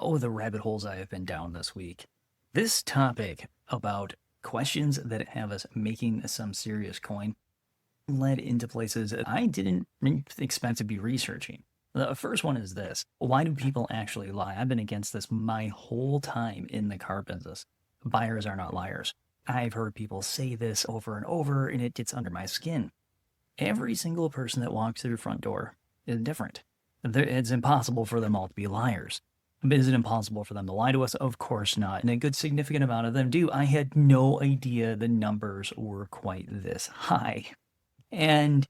Oh, the rabbit holes I have been down this week. This topic about questions that have us making some serious coin led into places that I didn't expect to be researching. The first one is this: why do people actually lie? I've been against this my whole time in the car business. Buyers are not liars. I've heard people say this over and over, and it gets under my skin. Every single person that walks through your front door is different. It's impossible for them all to be liars. But is it impossible for them to lie to us? Of course not. And a good significant amount of them do. I had no idea the numbers were quite this high. And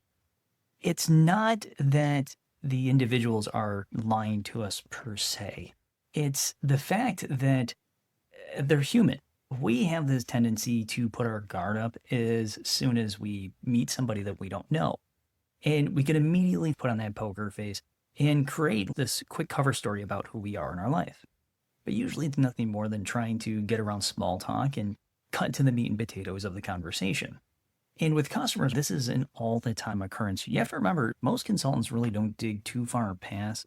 it's not that the individuals are lying to us per se. It's the fact that they're human. We have this tendency to put our guard up as soon as we meet somebody that we don't know. And we can immediately put on that poker face and create this quick cover story about who we are in our life. But usually it's nothing more than trying to get around small talk and cut to the meat and potatoes of the conversation. And with customers, this is an all-the-time occurrence. You have to remember, most consultants really don't dig too far past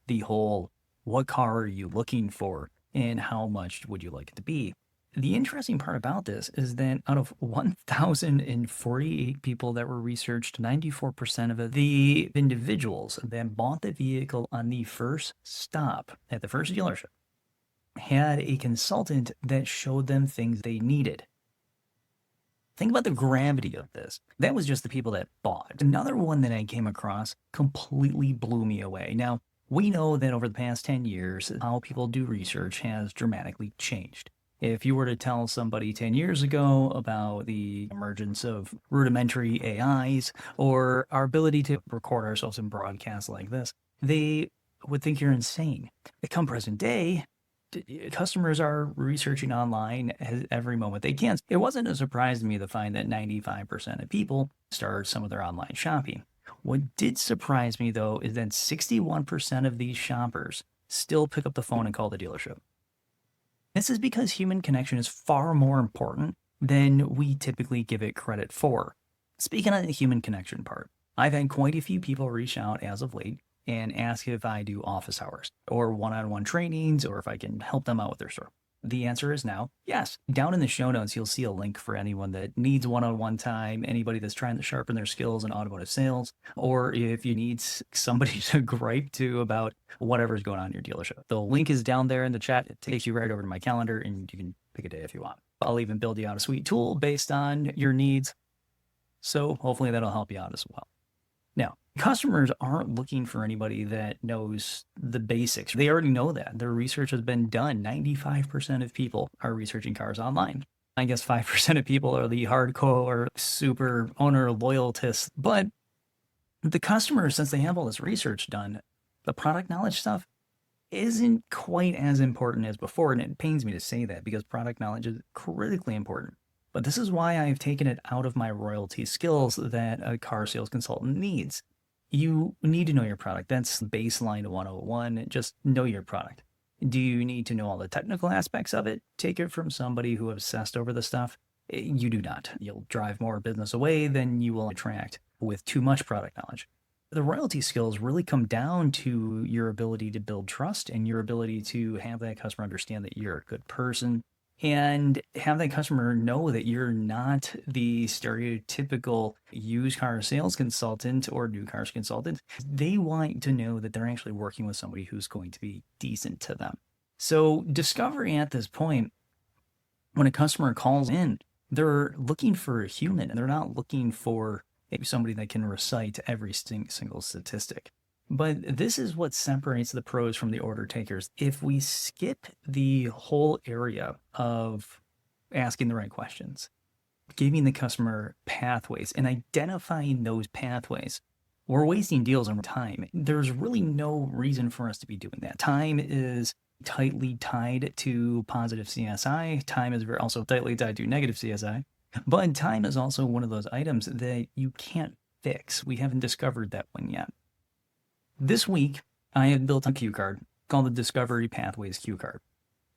the whole, what car are you looking for and how much would you like it to be? The interesting part about this is that out of 1,048 people that were researched, 94% of the individuals that bought the vehicle on the first stop at the first dealership had a consultant that showed them things they needed. Think about the gravity of this. That was just the people that bought. Another one that I came across completely blew me away. Now, we know that over the past 10 years, how people do research has dramatically changed. If you were to tell somebody 10 years ago about the emergence of rudimentary AIs or our ability to record ourselves in broadcasts like this, they would think you're insane. Come present day, customers are researching online every moment they can. It wasn't a surprise to me to find that 95% of people start some of their online shopping. What did surprise me, though, is that 61% of these shoppers still pick up the phone and call the dealership. This is because human connection is far more important than we typically give it credit for. Speaking of the human connection part, I've had quite a few people reach out as of late and ask if I do office hours or one-on-one trainings or if I can help them out with their store. The answer is now yes. Down in the show notes, you'll see a link for anyone that needs one-on-one time, anybody that's trying to sharpen their skills in automotive sales, or if you need somebody to gripe to about whatever's going on in your dealership. The link is down there in the chat. It takes you right over to my calendar, and you can pick a day if you want. I'll even build you out a sweet tool based on your needs. So hopefully that'll help you out as well. Now, customers aren't looking for anybody that knows the basics. They already know that. Their research has been done. 95% of people are researching cars online. I guess 5% of people are the hardcore, super owner loyalists. But the customers, since they have all this research done, the product knowledge stuff isn't quite as important as before. And it pains me to say that because product knowledge is critically important. But this is why I've taken it out of my royalty skills that a car sales consultant needs. You need to know your product. That's baseline 101. Just know your product. Do you need to know all the technical aspects of it? Take it from somebody who obsessed over the stuff. You do not. You'll drive more business away than you will attract with too much product knowledge. The royalty skills really come down to your ability to build trust and your ability to have that customer understand that you're a good person, and have that customer know that you're not the stereotypical used car sales consultant or new cars consultant. They want to know that they're actually working with somebody who's going to be decent to them. So discovery at this point, when a customer calls in, they're looking for a human and they're not looking for somebody that can recite every single statistic. But this is what separates the pros from the order takers. If we skip the whole area of asking the right questions, giving the customer pathways and identifying those pathways, we're wasting deals on time. There's really no reason for us to be doing that. Time is tightly tied to positive CSI. Time is also tightly tied to negative CSI. But time is also one of those items that you can't fix. We haven't discovered that one yet. This week, I have built a cue card called the Discovery Pathways cue card.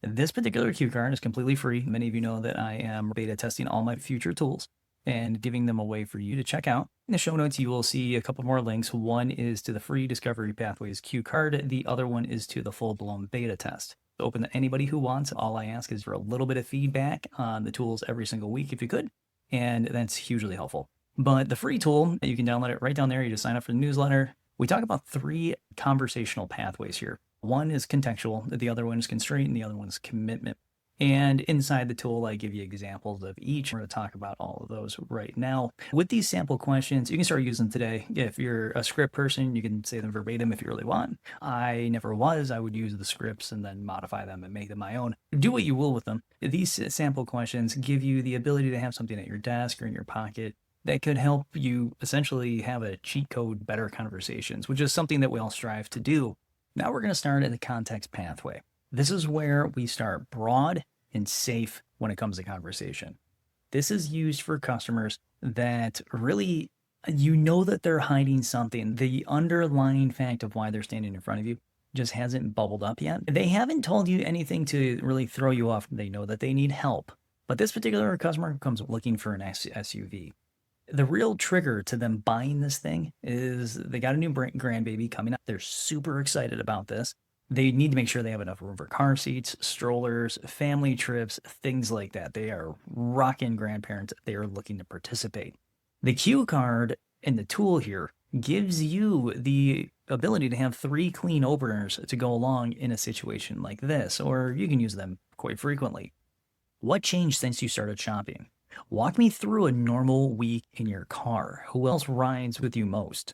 This particular cue card is completely free. Many of you know that I am beta testing all my future tools. and giving them a way for you to check out. In the show notes, you will see a couple more links. One is to the free Discovery Pathways cue card. The other one is to the full-blown beta test. It's open to anybody who wants. All I ask is for a little bit of feedback on the tools every single week if you could, and that's hugely helpful. But the free tool, you can download it right down there. You just sign up for the newsletter. We talk about 3 conversational pathways here. One is contextual, the other one is constraint, and the other one is commitment. And inside the tool, I give you examples of each. We're going to talk about all of those right now. With these sample questions, you can start using them today. If you're a script person, you can say them verbatim if you really want. I never was. I would use the scripts and then modify them and make them my own. Do what you will with them. These sample questions give you the ability to have something at your desk or in your pocket that could help you essentially have a cheat code better conversations, which is something that we all strive to do. Now we're going to start at the context pathway. This is where we start broad and safe when it comes to conversation. This is used for customers that really, you know that they're hiding something. The underlying fact of why they're standing in front of you just hasn't bubbled up yet. They haven't told you anything to really throw you off. They know that they need help. But this particular customer comes looking for an SUV. The real trigger to them buying this thing is they got a new grandbaby coming up. They're super excited about this. They need to make sure they have enough room for car seats, strollers, family trips, things like that. They are rocking grandparents. They are looking to participate. The cue card and the tool here gives you the ability to have 3 clean openers to go along in a situation like this, or you can use them quite frequently. What changed since you started shopping? Walk me through a normal week in your car. Who else rides with you most?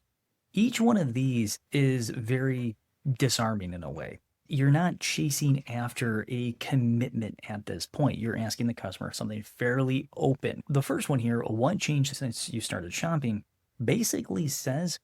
Each one of these is very disarming in a way. You're not chasing after a commitment at this point. You're asking the customer something fairly open. The first one here, what changed since you started shopping, basically says,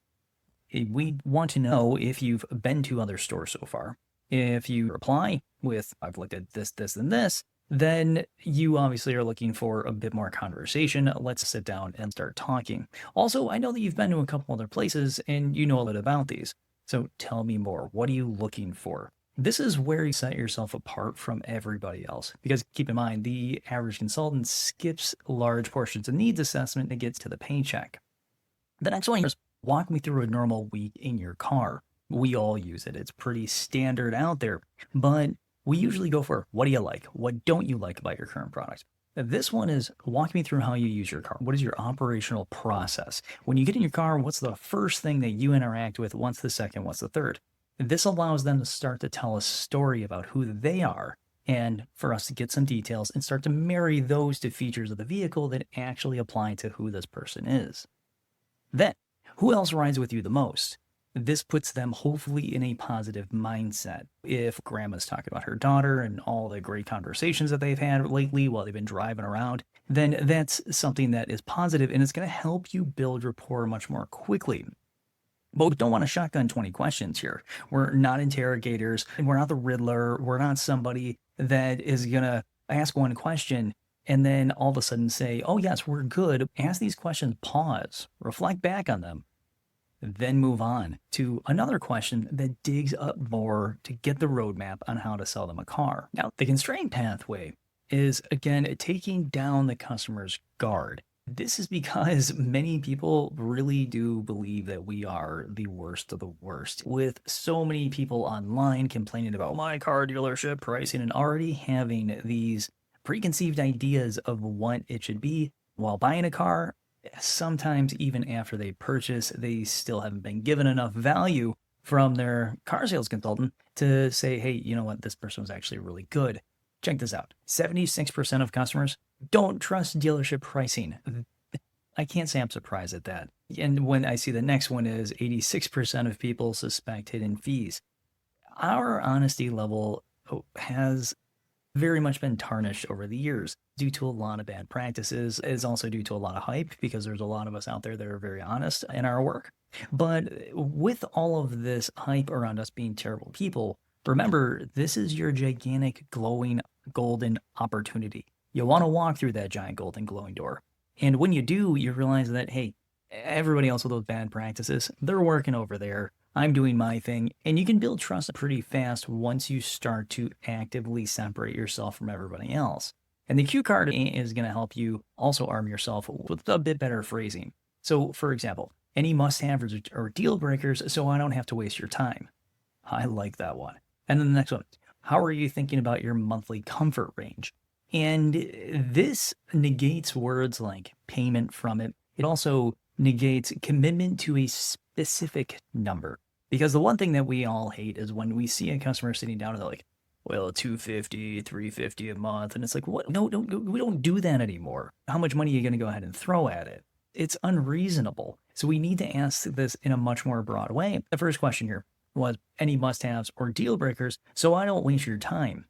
we want to know if you've been to other stores so far. If you reply with, I've looked at this, this, and this, then you obviously are looking for a bit more conversation. Let's sit down and start talking. Also, I know that you've been to a couple other places and you know a bit about these. So tell me more. What are you looking for? This is where you set yourself apart from everybody else. Because keep in mind, the average consultant skips large portions of needs assessment and gets to the paycheck. The next one is walk me through a normal week in your car. We all use it. It's pretty standard out there. But we usually go for, what do you like? What don't you like about your current product? This one is, walk me through how you use your car. What is your operational process? When you get in your car, what's the first thing that you interact with? What's the second? What's the third? This allows them to start to tell a story about who they are and for us to get some details and start to marry those to features of the vehicle that actually apply to who this person is. Then, who else rides with you the most? This puts them hopefully in a positive mindset. If grandma's talking about her daughter and all the great conversations that they've had lately while they've been driving around, then that's something that is positive and it's going to help you build rapport much more quickly. But we don't want to shotgun 20 questions here. We're not interrogators, and we're not the Riddler. We're not somebody that is going to ask one question and then all of a sudden say, oh yes, we're good. Ask these questions, pause, reflect back on them, then move on to another question that digs up more to get the roadmap on how to sell them a car. Now, the constraint pathway is, again, taking down the customer's guard. This is because many people really do believe that we are the worst of the worst. With so many people online complaining about my car dealership pricing and already having these preconceived ideas of what it should be while buying a car, sometimes even after they purchase, they still haven't been given enough value from their car sales consultant to say, hey, you know what, this person was actually really good. Check this out. 76% of customers don't trust dealership pricing. I can't say I'm surprised at that. And when I see the next one is 86% of people suspect hidden fees. Our honesty level has very much been tarnished over the years due to a lot of bad practices. It's also due to a lot of hype because there's a lot of us out there that are very honest in our work. But with all of this hype around us being terrible people, remember, this is your gigantic glowing golden opportunity. You want to walk through that giant golden glowing door. And when you do, you realize that, hey, everybody else with those bad practices, they're working over there. I'm doing my thing. And you can build trust pretty fast once you start to actively separate yourself from everybody else. And the cue card is going to help you also arm yourself with a bit better phrasing. So, for example, any must-haves or deal breakers so I don't have to waste your time. I like that one. And then the next one, how are you thinking about your monthly comfort range? And this negates words like payment from it. It also negates commitment to a specific number. Because the one thing that we all hate is when we see a customer sitting down and they're like, well, 250, 350 a month. And it's like, what? No, we don't do that anymore. How much money are you going to go ahead and throw at it? It's unreasonable. So we need to ask this in a much more broad way. The first question here was any must-haves or deal breakers so I don't waste your time.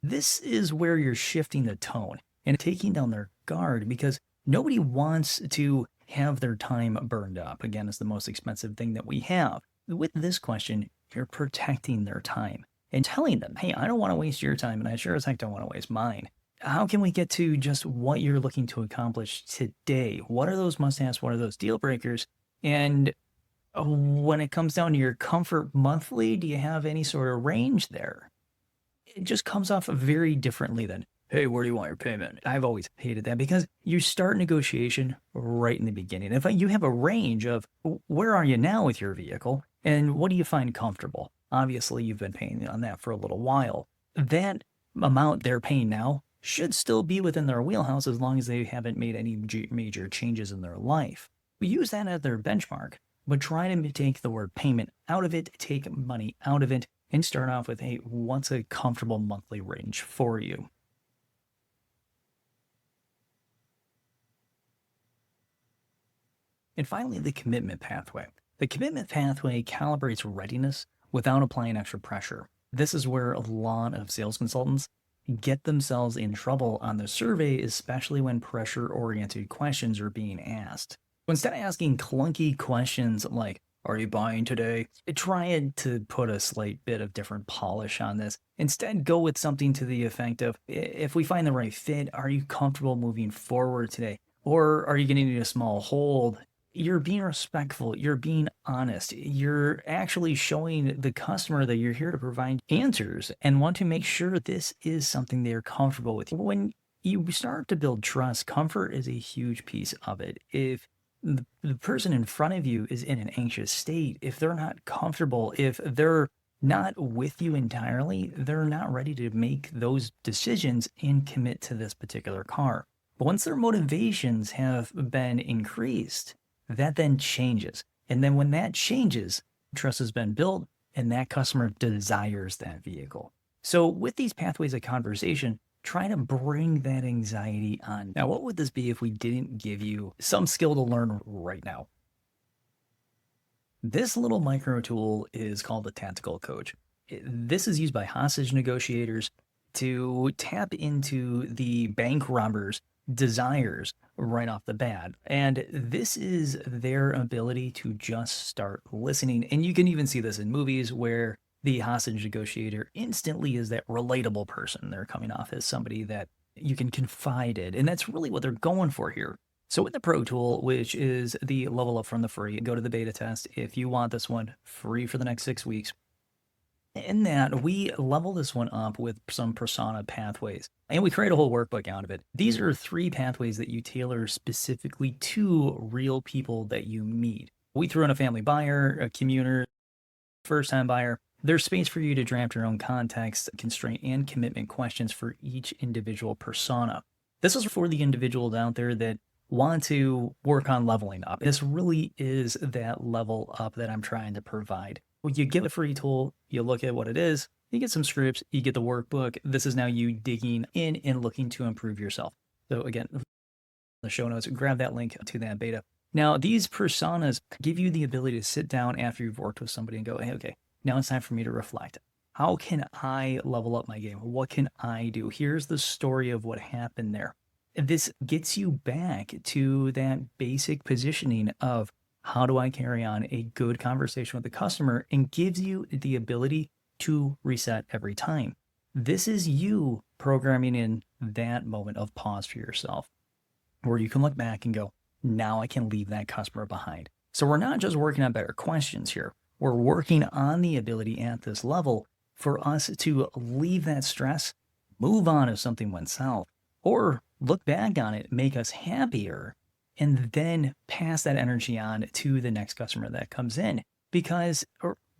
This is where you're shifting the tone and taking down their guard because nobody wants to have their time burned up. Again, it's the most expensive thing that we have. With this question, you're protecting their time and telling them, hey, I don't want to waste your time and I sure as heck don't want to waste mine. How can we get to just what you're looking to accomplish today? What are those must-haves? What are those deal breakers? And when it comes down to your comfort monthly, do you have any sort of range there? It just comes off very differently than, hey, where do you want your payment? I've always hated that because you start negotiation right in the beginning. If you have a range of where are you now with your vehicle and what do you find comfortable? Obviously, you've been paying on that for a little while. That amount they're paying now should still be within their wheelhouse as long as they haven't made any major changes in their life. We use that as their benchmark, but try to take the word payment out of it, take money out of it, and start off with, hey, what's a comfortable monthly range for you? And finally, the commitment pathway. The commitment pathway calibrates readiness without applying extra pressure. This is where a lot of sales consultants get themselves in trouble on the survey, especially when pressure-oriented questions are being asked. So instead of asking clunky questions like, are you buying today? Try to put a slight bit of different polish on this. Instead, go with something to the effect of, if we find the right fit, are you comfortable moving forward today? Or are you going to need a small hold? You're being respectful. You're being honest. You're actually showing the customer that you're here to provide answers and want to make sure this is something they're comfortable with. When you start to build trust, comfort is a huge piece of it. If the person in front of you is in an anxious state, if they're not comfortable, if they're not with you entirely, they're not ready to make those decisions and commit to this particular car. But once their motivations have been increased, that then changes. And then when that changes, trust has been built and that customer desires that vehicle. So with these pathways of conversation, try to bring that anxiety on. Now, what would this be if we didn't give you some skill to learn right now? This little micro tool is called the Tactical Coach. This is used by hostage negotiators to tap into the bank robbers' desires right off the bat. And this is their ability to just start listening. And you can even see this in movies where the hostage negotiator instantly is that relatable person. They're coming off as somebody that you can confide in. And that's really what they're going for here. So with the Pro Tool, which is the level up from the free, go to the beta test if you want this one free for the next 6 weeks. In that, we level this one up with some persona pathways, and we create a whole workbook out of it. These are 3 pathways that you tailor specifically to real people that you meet. We threw in a family buyer, a commuter, first-time buyer. There's space for you to draft your own context, constraint, and commitment questions for each individual persona. This is for the individuals out there that want to work on leveling up. This really is that level up that I'm trying to provide. When you get a free tool, you look at what it is, you get some scripts, you get the workbook. This is now you digging in and looking to improve yourself. So again, the show notes, grab that link to that beta. Now, these personas give you the ability to sit down after you've worked with somebody and go, hey, okay, now it's time for me to reflect. How can I level up my game? What can I do? Here's the story of what happened there. This gets you back to that basic positioning of how do I carry on a good conversation with the customer, and gives you the ability to reset every time. This is you programming in that moment of pause for yourself where you can look back and go, now I can leave that customer behind. So we're not just working on better questions here. We're working on the ability at this level for us to leave that stress move on if something went south, or look back on it, make us happier, and then pass that energy on to the next customer that comes in. Because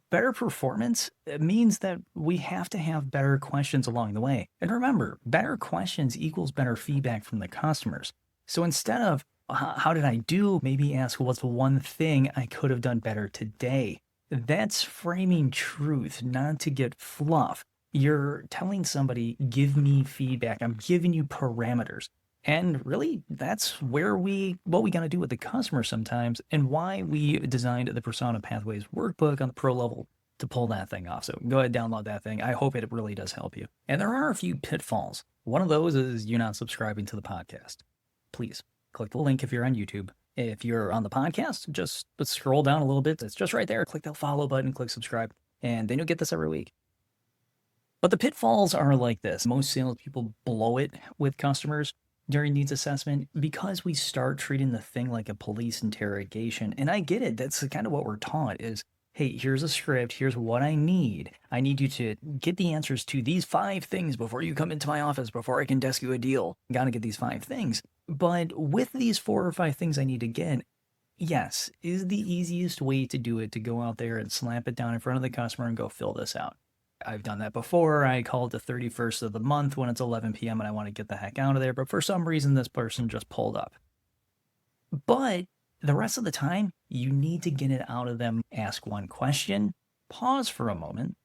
better performance means that we have to have better questions along the way. And remember, better questions equals better feedback from the customers. So instead of how did I do, maybe ask what's the one thing I could have done better today. That's framing truth, not to get fluff. You're telling somebody, give me feedback. I'm giving you parameters. And really, that's what we got to do with the customer sometimes, and why we designed the Persona Pathways workbook on the pro level to pull that thing off. So go ahead, download that thing. I hope it really does help you. And there are a few pitfalls. One of those is you not subscribing to the podcast. Please click the link if you're on YouTube. If you're on the podcast, just scroll down a little bit. It's just right there. Click that follow button, click subscribe, and then you'll get this every week. But the pitfalls are like this. Most salespeople blow it with customers during needs assessment because we start treating the thing like a police interrogation. And I get it. That's kind of what we're taught is, hey, here's a script. Here's what I need. I need you to get the answers to these 5 things before you come into my office, before I can desk you a deal. Got to get these 5 things. But with these 4 or 5 things I need to get, yes, is the easiest way to do it to go out there and slap it down in front of the customer and go fill this out. I've done that before. I called the 31st of the month when it's 11 p.m. and I want to get the heck out of there. But for some reason, this person just pulled up. But the rest of the time, you need to get it out of them. Ask one question, pause for a moment,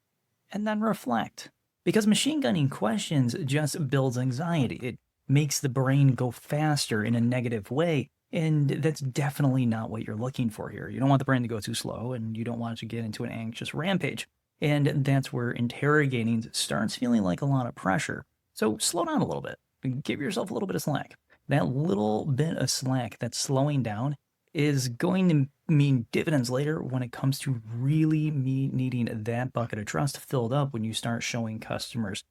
and then reflect. Because machine gunning questions just builds anxiety. It makes the brain go faster in a negative way. And that's definitely not what you're looking for here. You don't want the brain to go too slow, and you don't want it to get into an anxious rampage. And that's where interrogating starts feeling like a lot of pressure. So slow down a little bit. Give yourself a little bit of slack. That little bit of slack, that slowing down, is going to mean dividends later when it comes to really needing that bucket of trust filled up when you start showing customers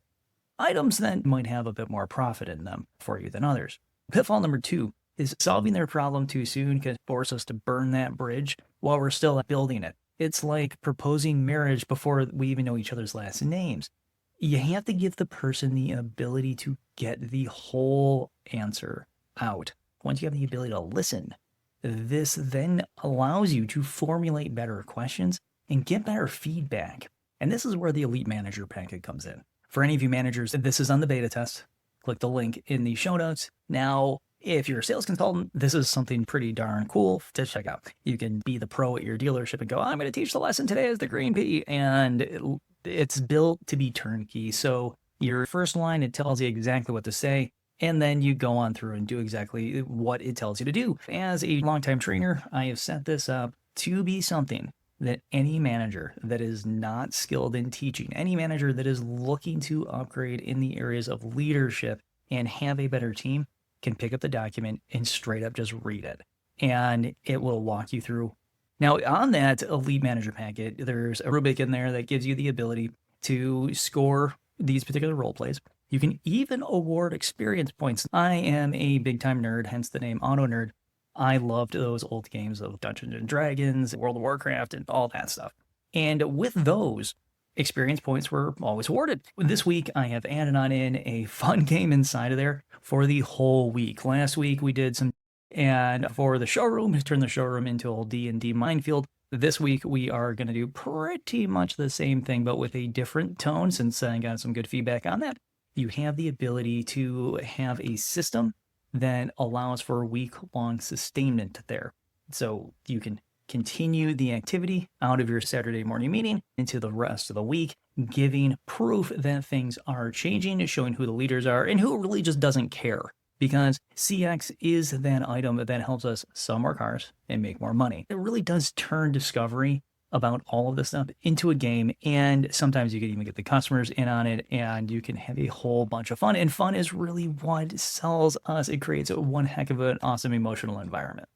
items that might have a bit more profit in them for you than others. Pitfall number 2 is solving their problem too soon can force us to burn that bridge while we're still building it. It's like proposing marriage before we even know each other's last names. You have to give the person the ability to get the whole answer out. Once you have the ability to listen, this then allows you to formulate better questions and get better feedback. And this is where the Elite Manager Packet comes in. For any of you managers, this is on the beta test. Click the link in the show notes. Now, if you're a sales consultant, this is something pretty darn cool to check out. You can be the pro at your dealership and go, I'm going to teach the lesson today as the green pea. And it's built to be turnkey. So your first line, it tells you exactly what to say. And then you go on through and do exactly what it tells you to do. As a longtime trainer, I have set this up to be something that any manager that is not skilled in teaching, any manager that is looking to upgrade in the areas of leadership and have a better team, can pick up the document and straight up just read it. And it will walk you through. Now, on that Elite Manager Packet, there's a rubric in there that gives you the ability to score these particular role plays. You can even award experience points. I am a big-time nerd, hence the name AutoKnerd. I loved those old games of Dungeons and Dragons, World of Warcraft, and all that stuff. And with those, experience points were always awarded. This week, I have added on in a fun game inside of there for the whole week. Last week, we did some, and for the showroom, turn the showroom into a D&D minefield. This week, we are going to do pretty much the same thing, but with a different tone, since I got some good feedback on that. You have the ability to have a system that allows for a week-long sustainment there. So you can continue the activity out of your Saturday morning meeting into the rest of the week, giving proof that things are changing, showing who the leaders are and who really just doesn't care. Because CX is that item that helps us sell more cars and make more money. It really does turn discovery about all of this stuff into a game, and sometimes you can even get the customers in on it, and you can have a whole bunch of fun. And fun is really what sells us. It creates one heck of an awesome emotional environment.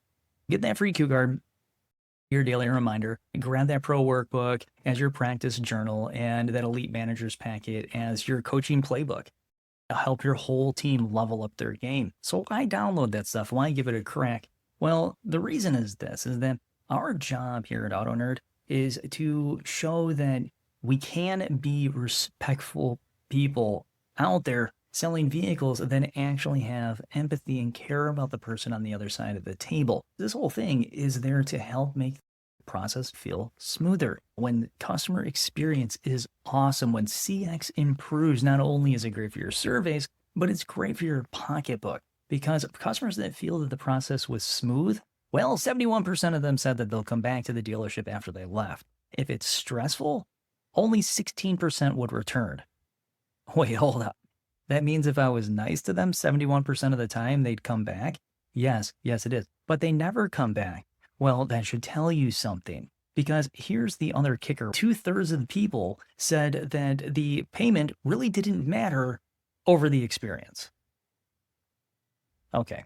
Get that free cue card, your daily reminder, grab that pro workbook as your practice journal, and that Elite Managers Packet as your coaching playbook. It'll help your whole team level up their game. So why download that stuff? Why give it a crack? Well, the reason is this, is that our job here at AutoKnerd is to show that we can be respectful people out there Selling vehicles that actually have empathy and care about the person on the other side of the table. This whole thing is there to help make the process feel smoother. When customer experience is awesome, when CX improves, not only is it great for your surveys, but it's great for your pocketbook, because customers that feel that the process was smooth, well, 71% of them said that they'll come back to the dealership after they left. If it's stressful, only 16% would return. Wait, hold up. That means if I was nice to them 71% of the time, they'd come back? Yes, it is. But they never come back. Well, that should tell you something. Because here's the other kicker. 2/3 of the people said that the payment really didn't matter over the experience. Okay.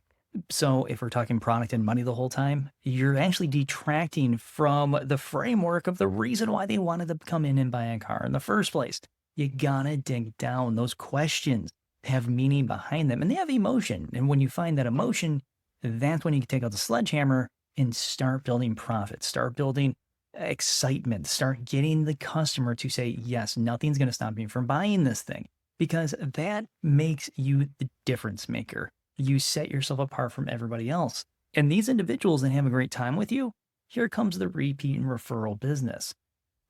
So if we're talking product and money the whole time, you're actually detracting from the framework of the reason why they wanted to come in and buy a car in the first place. You gotta dig down. Those questions have meaning behind them and they have emotion. And when you find that emotion, that's when you can take out the sledgehammer and start building profit, start building excitement, start getting the customer to say, yes, nothing's going to stop me from buying this thing, because that makes you the difference maker. You set yourself apart from everybody else. And these individuals that have a great time with you, here comes the repeat and referral business.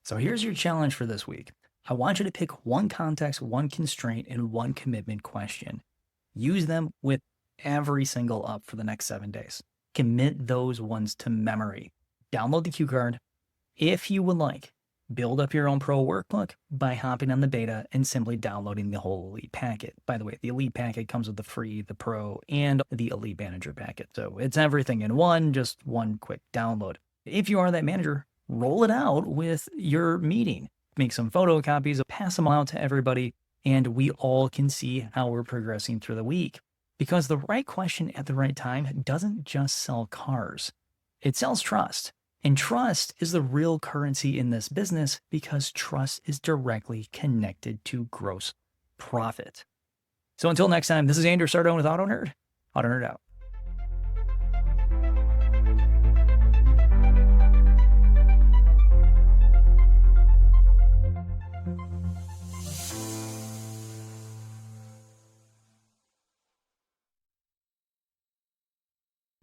So here's your challenge for this week. I want you to pick one context, one constraint, and one commitment question. Use them with every single up for the next 7 days. Commit those ones to memory. Download the cue card. If you would like, build up your own pro workbook by hopping on the beta and simply downloading the whole Elite packet. By the way, the Elite packet comes with the free, the pro, and the Elite Manager packet. So it's everything in one, just one quick download. If you are that manager, roll it out with your meeting. Make some photocopies, pass them out to everybody, and we all can see how we're progressing through the week. Because the right question at the right time doesn't just sell cars. It sells trust. And trust is the real currency in this business, because trust is directly connected to gross profit. So until next time, this is Andrew Sardone with AutoKnerd. AutoKnerd out.